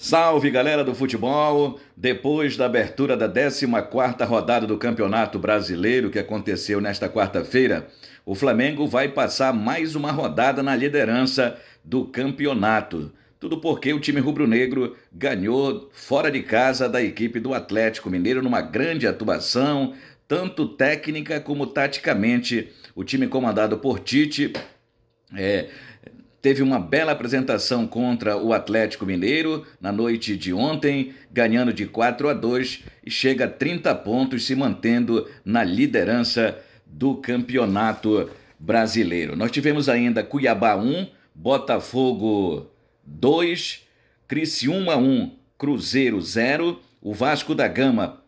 Salve, galera do futebol! Depois da abertura da 14ª rodada do Campeonato Brasileiro, que aconteceu nesta quarta-feira, o Flamengo vai passar mais uma rodada na liderança do campeonato. Tudo porque o time rubro-negro ganhou fora de casa da equipe do Atlético Mineiro numa grande atuação, tanto técnica como taticamente. O time comandado por Tite teve uma bela apresentação contra o Atlético Mineiro na noite de ontem, ganhando de 4-2 e chega a 30 pontos, se mantendo na liderança do Campeonato Brasileiro. Nós tivemos ainda Cuiabá 1, Botafogo 2, Criciúma 1, Cruzeiro 0, o Vasco da Gama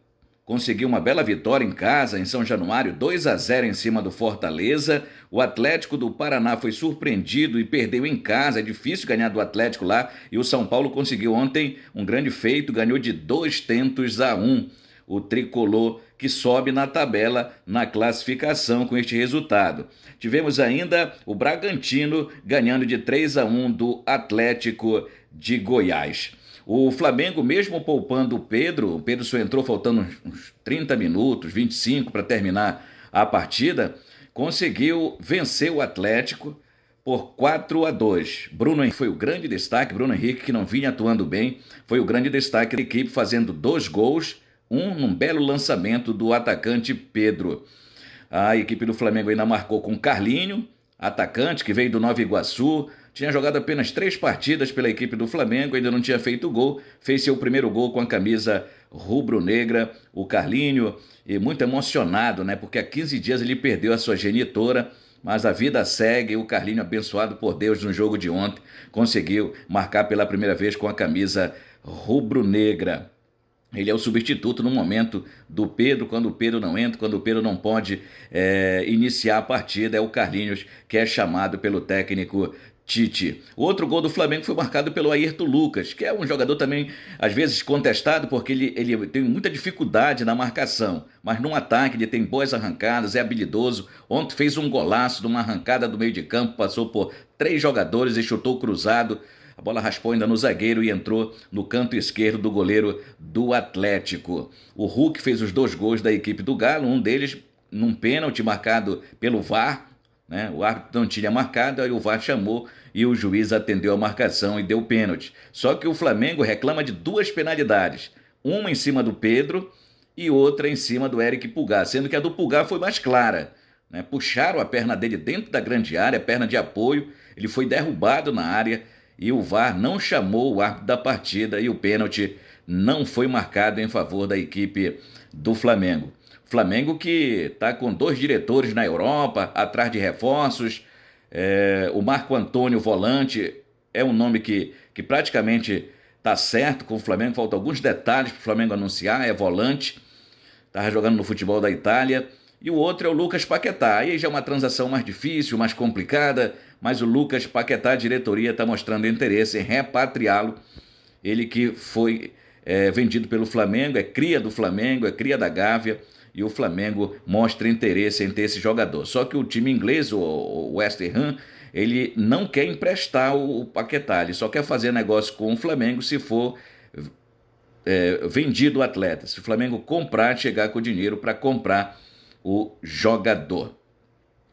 conseguiu uma bela vitória em casa, em São Januário, 2-0 em cima do Fortaleza. O Atlético do Paraná foi surpreendido e perdeu em casa. É difícil ganhar do Atlético lá. E o São Paulo conseguiu ontem um grande feito, ganhou de 2-1. O tricolor que sobe na tabela, na classificação com este resultado. Tivemos ainda o Bragantino ganhando de 3-1 do Atlético de Goiás. O Flamengo, mesmo poupando o Pedro só entrou faltando uns 30 minutos, 25 para terminar a partida, conseguiu vencer o Atlético por 4-2. Bruno Henrique foi o grande destaque, Bruno Henrique, que não vinha atuando bem, foi o grande destaque da equipe, fazendo 2 gols, um num belo lançamento do atacante Pedro. A equipe do Flamengo ainda marcou com Carlinho, atacante que veio do Nova Iguaçu, tinha jogado apenas 3 partidas pela equipe do Flamengo, ainda não tinha feito gol, fez seu primeiro gol com a camisa rubro-negra, o Carlinho, e muito emocionado, né? Porque há 15 dias ele perdeu a sua genitora, mas a vida segue. O Carlinho, abençoado por Deus no jogo de ontem, conseguiu marcar pela primeira vez com a camisa rubro-negra. Ele é o substituto no momento do Pedro, quando o Pedro não entra, quando o Pedro não pode iniciar a partida, é o Carlinhos que é chamado pelo técnico Tite. O outro gol do Flamengo foi marcado pelo Ayrton Lucas, que é um jogador também, às vezes, contestado, porque ele tem muita dificuldade na marcação, mas no ataque ele tem boas arrancadas, é habilidoso. Ontem fez um golaço numa arrancada do meio de campo, passou por 3 jogadores e chutou cruzado. A bola raspou ainda no zagueiro e entrou no canto esquerdo do goleiro do Atlético. O Hulk fez os 2 gols da equipe do Galo, um deles num pênalti marcado pelo VAR, né? O árbitro não tinha marcado, aí o VAR chamou e o juiz atendeu a marcação e deu pênalti. Só que o Flamengo reclama de 2 penalidades, uma em cima do Pedro e outra em cima do Eric Pulgar, sendo que a do Pulgar foi mais clara, né? Puxaram a perna dele dentro da grande área, perna de apoio, ele foi derrubado na área e o VAR não chamou o árbitro da partida e o pênalti não foi marcado em favor da equipe do Flamengo. Flamengo que está com 2 diretores na Europa, atrás de reforços. O Marco Antônio Volante é um nome que praticamente está certo com o Flamengo. Faltam alguns detalhes para o Flamengo anunciar. É volante, estava jogando no futebol da Itália. E o outro é o Lucas Paquetá. Aí já é uma transação mais difícil, mais complicada, mas o Lucas Paquetá, a diretoria, está mostrando interesse em repatriá-lo. Ele que foi vendido pelo Flamengo, é cria do Flamengo, é cria da Gávea, e o Flamengo mostra interesse em ter esse jogador. Só que o time inglês, o West Ham, ele não quer emprestar o Paquetá, ele só quer fazer negócio com o Flamengo se for vendido o atleta. Se o Flamengo comprar, chegar com dinheiro para comprar o jogador.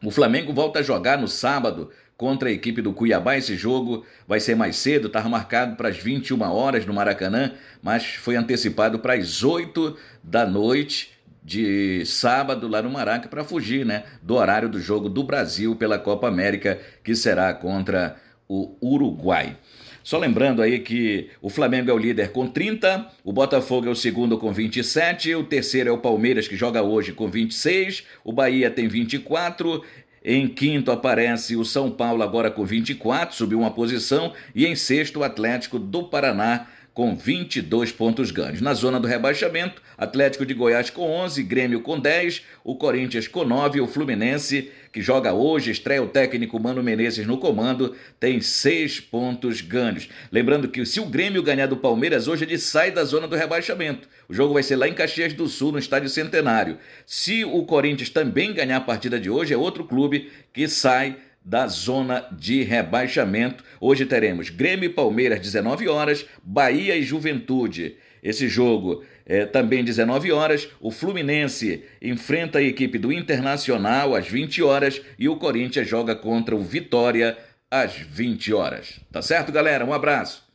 O Flamengo volta a jogar no sábado contra a equipe do Cuiabá. Esse jogo vai ser mais cedo, estava marcado para as 21 horas no Maracanã, mas foi antecipado para as 8 da noite de sábado lá no Maraca, para fugir, né, do horário do jogo do Brasil pela Copa América, que será contra o Uruguai. Só lembrando aí que o Flamengo é o líder com 30, o Botafogo é o segundo com 27, o terceiro é o Palmeiras, que joga hoje, com 26, o Bahia tem 24, em quinto aparece o São Paulo agora com 24, subiu uma posição, e em sexto o Atlético do Paraná com 22 pontos ganhos. Na zona do rebaixamento, Atlético de Goiás com 11, Grêmio com 10, o Corinthians com 9, o Fluminense, que joga hoje, estreia o técnico Mano Menezes no comando, tem 6 pontos ganhos. Lembrando que se o Grêmio ganhar do Palmeiras, hoje ele sai da zona do rebaixamento. O jogo vai ser lá em Caxias do Sul, no Estádio Centenário. Se o Corinthians também ganhar a partida de hoje, é outro clube que sai da zona de rebaixamento. Hoje teremos Grêmio e Palmeiras, 19 horas, Bahia e Juventude. Esse jogo também 19 horas, o Fluminense enfrenta a equipe do Internacional às 20 horas e o Corinthians joga contra o Vitória às 20 horas. Tá certo, galera? Um abraço.